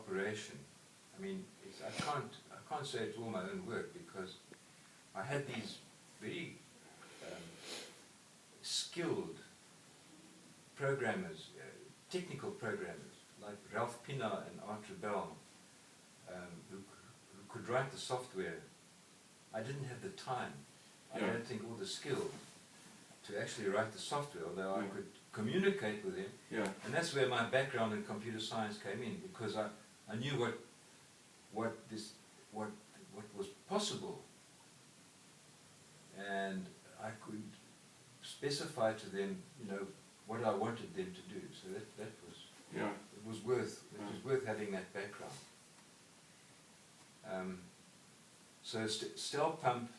operation. I mean, I can't say it's all my own work, because I had these very skilled programmers, technical programmers, like Ralph Pina and Art Rebel, who could write the software. I didn't have the time, I don't think, or the skill to actually write the software, although I could communicate with him. And that's where my background in computer science came in, because I knew what was possible, and I could specify to them, what I wanted them to do. So that was worth having that background. So Stel Pump,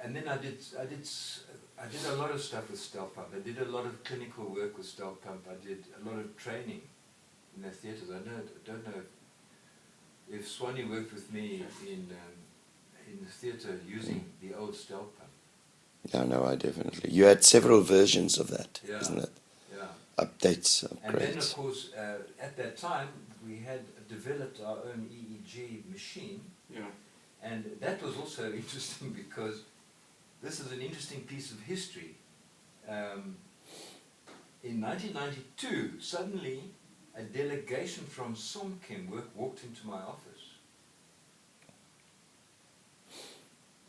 and then I did a lot of stuff with Stel Pump. I did a lot of clinical work with Stel Pump. I did a lot of training in the theatres. I don't know if Swanee worked with me in the theatre using the old Stel Pump. No, I definitely. You had several versions of that, isn't it? Yeah. Updates, upgrades. And then, of course, at that time, we had developed our own EEG machine. And that was also interesting, because this is an interesting piece of history. In 1992, suddenly a delegation from Somchem walked into my office.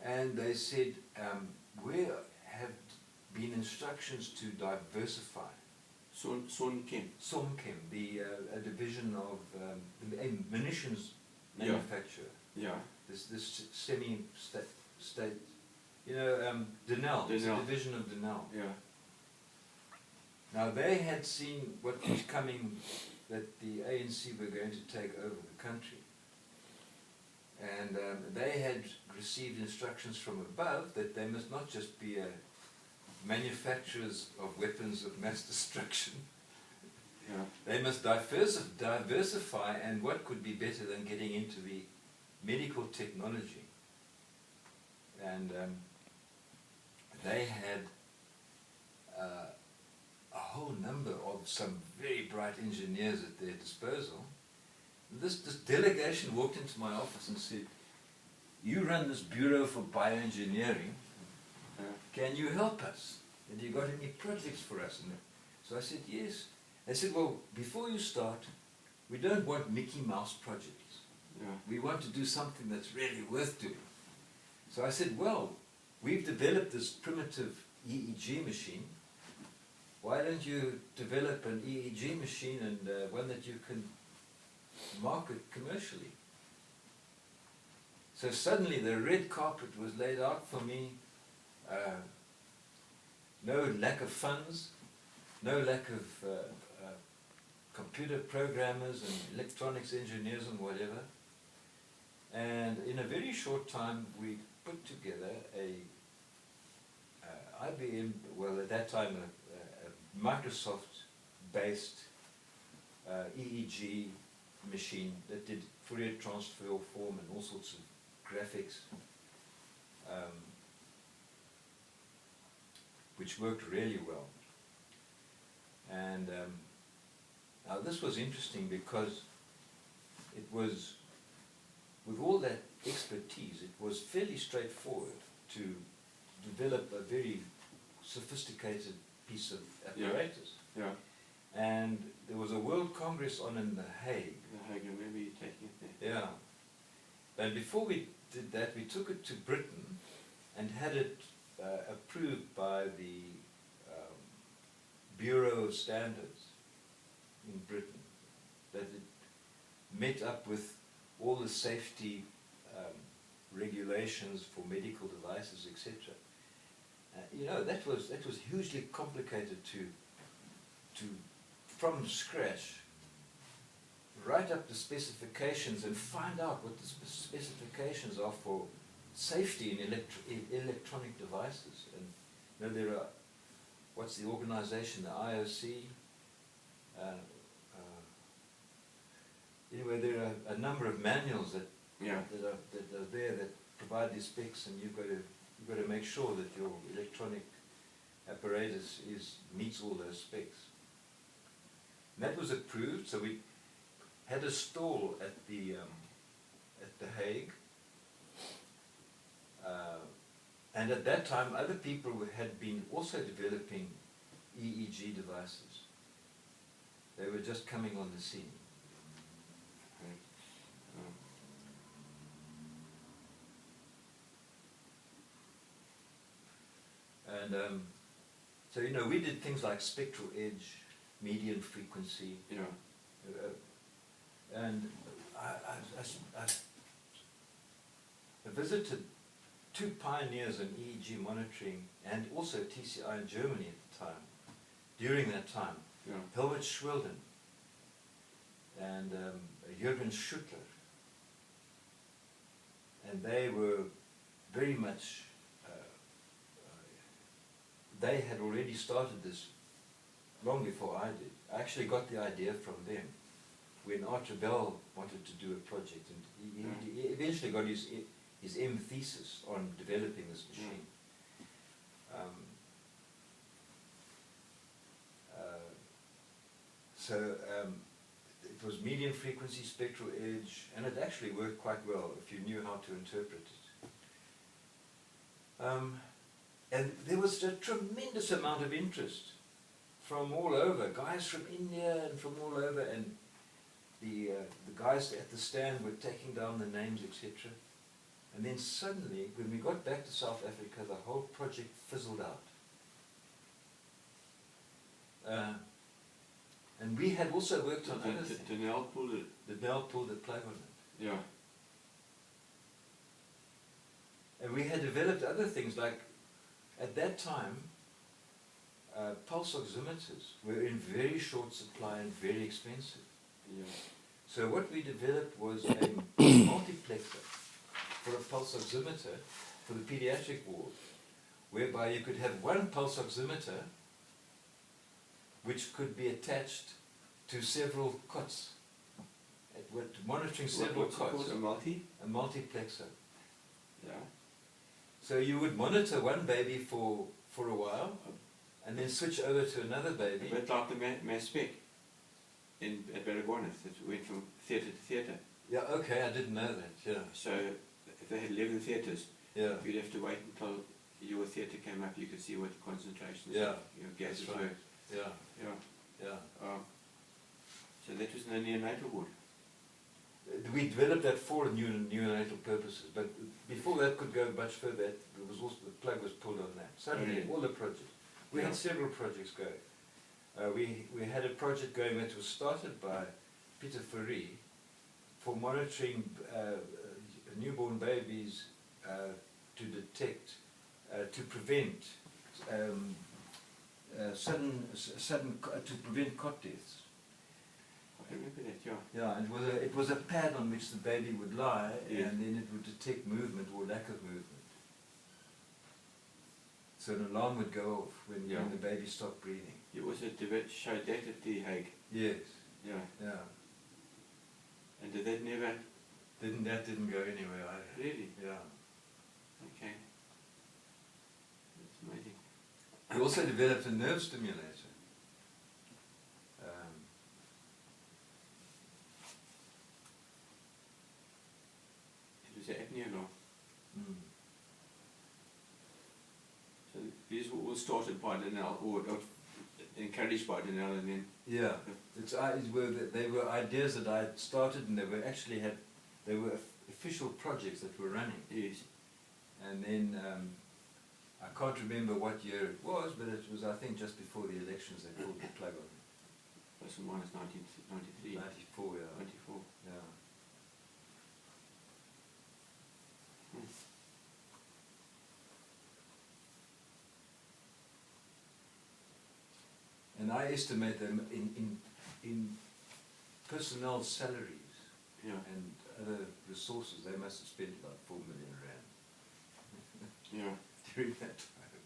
And they said, we have been instructions to diversify. Somchem, a division of the munitions manufacturer. This semi-state, Denel, it's a division of Denel. Now they had seen what was coming, that the ANC were going to take over the country. And they had received instructions from above that they must not just be manufacturers of weapons of mass destruction. They must diversify, and what could be better than getting into the medical technology. And they had a whole number of some very bright engineers at their disposal. This delegation walked into my office and said, you run this Bureau for Bioengineering, can you help us? Have you got any projects for us? And so I said, yes. They said, well, before you start, we don't want Mickey Mouse projects. We want to do something that's really worth doing. So I said, well, we've developed this primitive EEG machine. Why don't you develop an EEG machine, and one that you can market commercially? So suddenly the red carpet was laid out for me. No lack of funds, no lack of computer programmers and electronics engineers and whatever. And in a very short time, we put together a IBM, well, at that time, a Microsoft-based EEG machine that did Fourier transfer form and all sorts of graphics, which worked really well. And now this was interesting, because it was, with all that expertise, it was fairly straightforward to develop a very sophisticated piece of apparatus. And there was a World Congress on in The Hague. I remember you taking it there. And before we did that, we took it to Britain and had it approved by the Bureau of Standards in Britain, that it met up with all the safety regulations for medical devices, etc. That was hugely complicated to from scratch write up the specifications and find out what the specifications are for safety in electronic devices. And there are, what's the organization, the IOC? Anyway, there are a number of manuals that are there that provide these specs, and you've got to make sure that your electronic apparatus meets all those specs. And that was approved, so we had a stall at the Hague, and at that time other people had been also developing EEG devices. They were just coming on the scene. And so, you know, we did things like spectral edge, median frequency. Yeah. And I visited two pioneers in EEG monitoring and also TCI in Germany at the time, during that time. Yeah. Helmut Schwilden and Jürgen Schuttler. And they were very much, they had already started this long before I did. I actually got the idea from them when Arthur Bell wanted to do a project, and he eventually got his M thesis on developing this machine. It was medium frequency, spectral edge, and it actually worked quite well if you knew how to interpret it. And there was a tremendous amount of interest from all over, guys from India and from all over, and the guys at the stand were taking down the names, etc. And then suddenly, when we got back to South Africa, the whole project fizzled out. And we had also worked on other things. Denel pulled it. Denel pulled the plug on it. Yeah. And we had developed other things, like at that time, pulse oximeters were in very short supply and very expensive. Yeah. So what we developed was a multiplexer for a pulse oximeter for the pediatric ward, whereby you could have one pulse oximeter which could be attached to several cots, monitoring several cots. What's it called? A multiplexer. Yeah. So you would monitor one baby for a while, and then switch over to another baby. A bit like the mass spec at Baragornath, that went from theatre to theatre. Yeah, okay, I didn't know that, yeah. So if they had 11 theatres, yeah, you'd have to wait until your theatre came up, you could see what the concentrations yeah, of your gases right. were. Yeah, Yeah. yeah. So that was in the neonatal ward. We developed that for neonatal purposes, but before that could go much further, it was also, the plug was pulled on that. Suddenly, all the projects. We had several projects going. We had a project going that was started by Peter Fourie for monitoring newborn babies to detect, to prevent to prevent cot deaths. I remember that, yeah. Yeah, and it was a pad on which the baby would lie, Yeah. and then it would detect movement or lack of movement. So an alarm would go off when the baby stopped breathing. You also showed that at the Hague. Yes. Yeah. Yeah. And did that never... That didn't go anywhere either. Really? Yeah. Okay. That's amazing. I also developed a nerve stimulator. It was an apnea law. Mm. So these were all started by Denel, or encouraged by Denel, and then... Yeah, they were ideas that I had started, and they were official projects that were running. Yes. And then I can't remember what year it was, but it was, I think, just before the elections they pulled the plug on it. Plus and minus 1993. 94, yeah. 94. Yeah. And I estimate them in personnel salaries Yeah. and other resources, they must have spent about 4 million rand Yeah. during that time.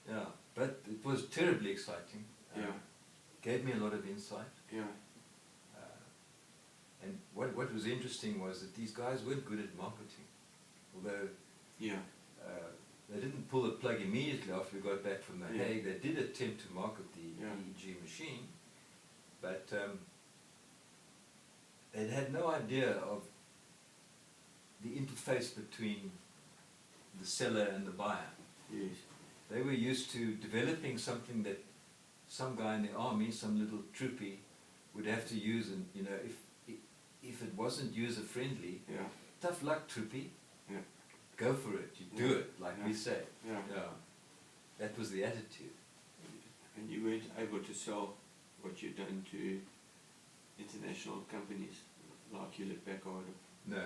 Yeah, but it was terribly exciting. Yeah. Gave me a lot of insight. Yeah. And what was interesting was that these guys weren't good at marketing. Although Yeah. they didn't pull the plug immediately after we got back from the Yeah. Hague. They did attempt to market the Yeah. EEG machine, but had no idea of the interface between the seller and the buyer. Yes. They were used to developing something that some guy in the army, some little troopy, would have to use, and you know, if it wasn't user friendly, Yeah. tough luck, troopy. Yeah. Go for it. You do it, like we say. Yeah. Yeah. That was the attitude. And you weren't able to sell what you'd done to international companies, like Hewlett-Packard. No.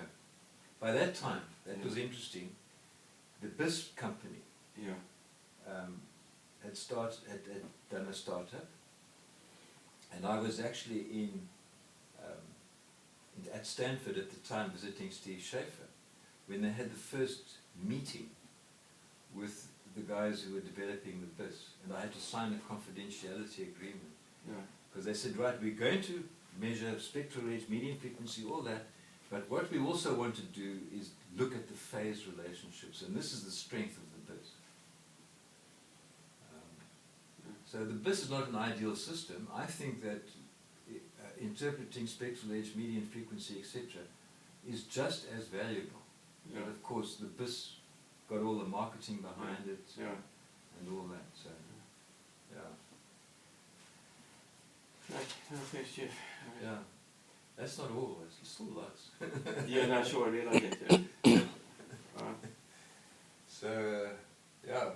By that time, that Yeah. was interesting. The BIS company Yeah. had done a startup, and I was actually at Stanford at the time visiting Steve Schaefer when they had the first meeting with the guys who were developing the BIS, and I had to sign a confidentiality agreement Yeah. because they said, right, we're going to measure spectral range, medium frequency, all that, but what we also want to do is look at the phase relationships, and this is the strength of the BIS. So the BIS is not an ideal system. I think that interpreting spectral edge, median frequency, etc., is just as valuable. Yeah. But of course, the BIS got all the marketing behind it Yeah. and all that. So, yeah, Right. No, thanks, Jeff. yeah. That's not all. It's still lots. Yeah, no, sure, I realise that. Right. So, yeah.